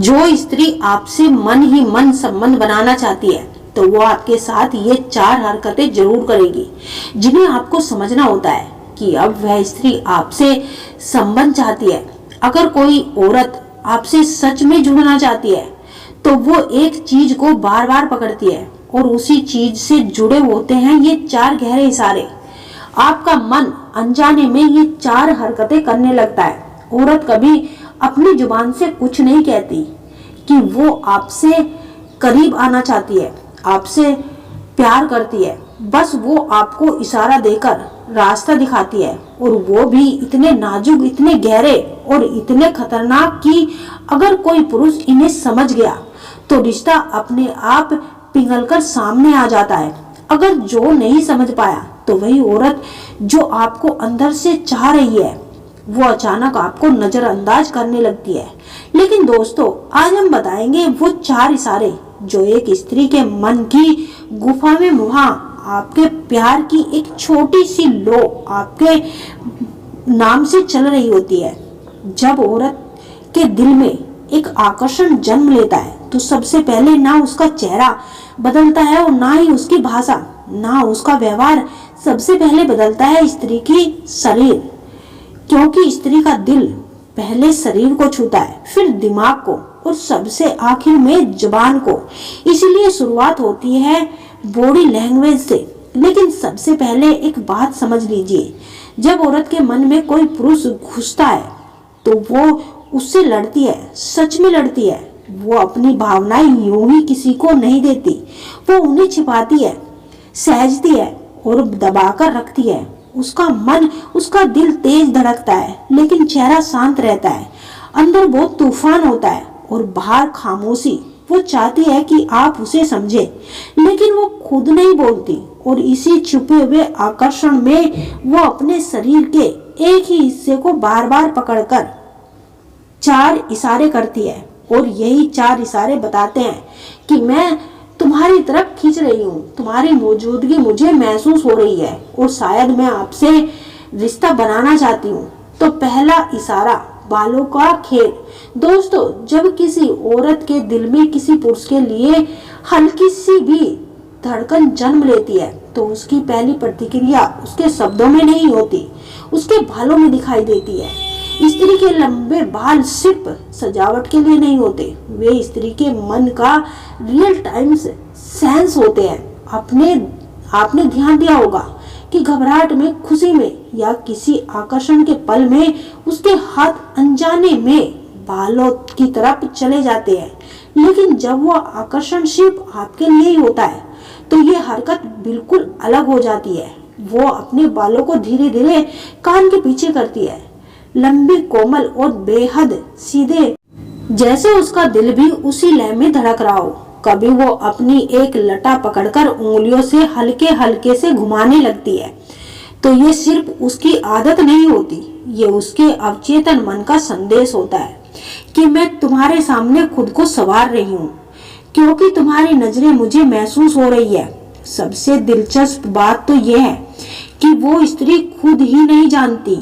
जो स्त्री आपसे मन ही मन संबंध बनाना चाहती है तो वो आपके साथ ये 4 हरकतें जरूर करेगी, जिन्हें आपको समझना होता है कि अब वह स्त्री आपसे संबंध चाहती है। अगर कोई औरत आपसे सच में जुड़ना चाहती है तो वो एक चीज को बार बार पकड़ती है और उसी चीज से जुड़े होते हैं ये 4 गहरे इशारे। आपका मन अनजाने में ये 4 हरकतें करने लगता है। औरत कभी अपनी जुबान से कुछ नहीं कहती कि वो आपसे करीब आना चाहती है, आपसे प्यार करती है। बस वो आपको इशारा देकर रास्ता दिखाती है, और वो भी इतने नाजुक, इतने गहरे और इतने खतरनाक कि अगर कोई पुरुष इन्हें समझ गया तो रिश्ता अपने आप पिघलकर सामने आ जाता है। अगर जो नहीं समझ पाया तो वही औरत जो आपको अंदर से चाह रही है वो अचानक आपको नजरअंदाज करने लगती है। लेकिन दोस्तों, आज हम बताएंगे वो 4 इशारे जो एक स्त्री के मन की गुफा में वहां आपके प्यार की एक छोटी सी लो आपके नाम से चल रही होती है। जब औरत के दिल में एक आकर्षण जन्म लेता है तो सबसे पहले ना उसका चेहरा बदलता है और ना ही उसकी भाषा, ना उसका व्यवहार। सबसे पहले बदलता है स्त्री की शरीर, क्योंकि स्त्री का दिल पहले शरीर को छूता है, फिर दिमाग को और सबसे आखिर में जुबान को। इसलिए शुरुआत होती है बॉडी लैंग्वेज से। लेकिन सबसे पहले एक बात समझ लीजिए, जब औरत के मन में कोई पुरुष घुसता है तो वो उससे लड़ती है, सच में लड़ती है। वो अपनी भावनाएं यूं ही किसी को नहीं देती, वो उन्हें छिपाती है, सहजती है और दबाकर रखती है। उसका मन, उसका दिल तेज धड़कता है, लेकिन चेहरा शांत रहता है। अंदर बहुत तूफान होता है और बाहर खामोशी। वो चाहती है कि आप उसे समझे, लेकिन वो खुद नहीं बोलती, और इसी छुपे हुए आकर्षण में वो अपने शरीर के एक ही हिस्से को बार बार पकड़कर 4 इशारे करती है। और यही 4 इशारे बताते हैं कि मैं तुम्हारी तरफ खींच रही हूँ, तुम्हारी मौजूदगी मुझे महसूस हो रही है और शायद मैं आपसे रिश्ता बनाना चाहती हूँ। तो पहला इशारा, बालों का खेल। दोस्तों, जब किसी औरत के दिल में किसी पुरुष के लिए हल्की सी भी धड़कन जन्म लेती है तो उसकी पहली प्रतिक्रिया उसके शब्दों में नहीं होती, उसके बालों में दिखाई देती है। स्त्री के लंबे बाल सिर्फ सजावट के लिए नहीं होते, वे स्त्री के मन का रियल टाइम सेंस होते हैं। आपने ध्यान दिया होगा कि घबराहट में, खुशी में या किसी आकर्षण के पल में उसके हाथ अनजाने में बालों की तरफ चले जाते हैं। लेकिन जब वो आकर्षण सिर्फ आपके लिए ही होता है तो ये हरकत बिल्कुल अलग हो जाती है। वो अपने बालों को धीरे धीरे कान के पीछे करती है, लंबी, कोमल और बेहद सीधे, जैसे उसका दिल भी उसी लय में धड़क रहा हो। कभी वो अपनी एक लटा पकड़कर उंगलियों से हल्के हल्के से घुमाने लगती है तो ये सिर्फ उसकी आदत नहीं होती, ये उसके अवचेतन मन का संदेश होता है कि मैं तुम्हारे सामने खुद को संवार रही हूँ, क्योंकि तुम्हारी नजरें मुझे महसूस हो रही है। सबसे दिलचस्प बात तो यह है कि वो स्त्री खुद ही नहीं जानती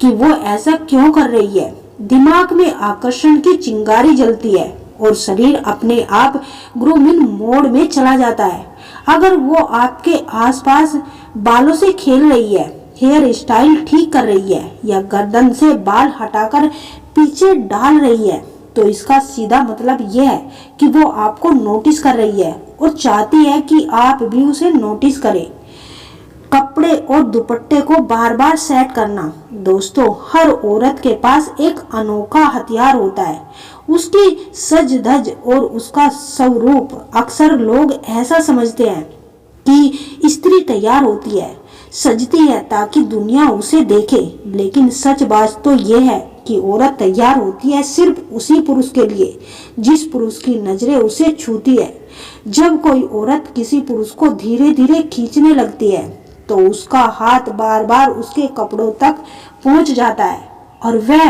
कि वो ऐसा क्यों कर रही है। दिमाग में आकर्षण की चिंगारी जलती है और शरीर अपने आप ग्रूमिंग मोड में चला जाता है। अगर वो आपके आसपास बालों से खेल रही है, हेयर स्टाइल ठीक कर रही है या गर्दन से बाल हटाकर पीछे डाल रही है तो इसका सीधा मतलब यह है कि वो आपको नोटिस कर रही है और चाहती है कि आप भी उसे नोटिस करें। कपड़े और दुपट्टे को बार बार सेट करना। दोस्तों, हर औरत के पास एक अनोखा हथियार होता है, उसकी सज धज और उसका स्वरूप। अक्सर लोग ऐसा समझते हैं कि स्त्री तैयार होती है, सजती है ताकि दुनिया उसे देखे, लेकिन सच बात तो यह है कि औरत तैयार होती है सिर्फ उसी पुरुष के लिए जिस पुरुष की नजरें उसे छूती है। जब कोई औरत किसी पुरुष को धीरे धीरे खींचने लगती है तो उसका हाथ बार बार उसके कपड़ों तक पहुंच जाता है और वह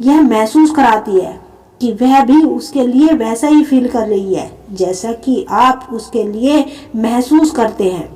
यह महसूस कराती है कि वह भी उसके लिए वैसा ही फील कर रही है जैसा कि आप उसके लिए महसूस करते हैं।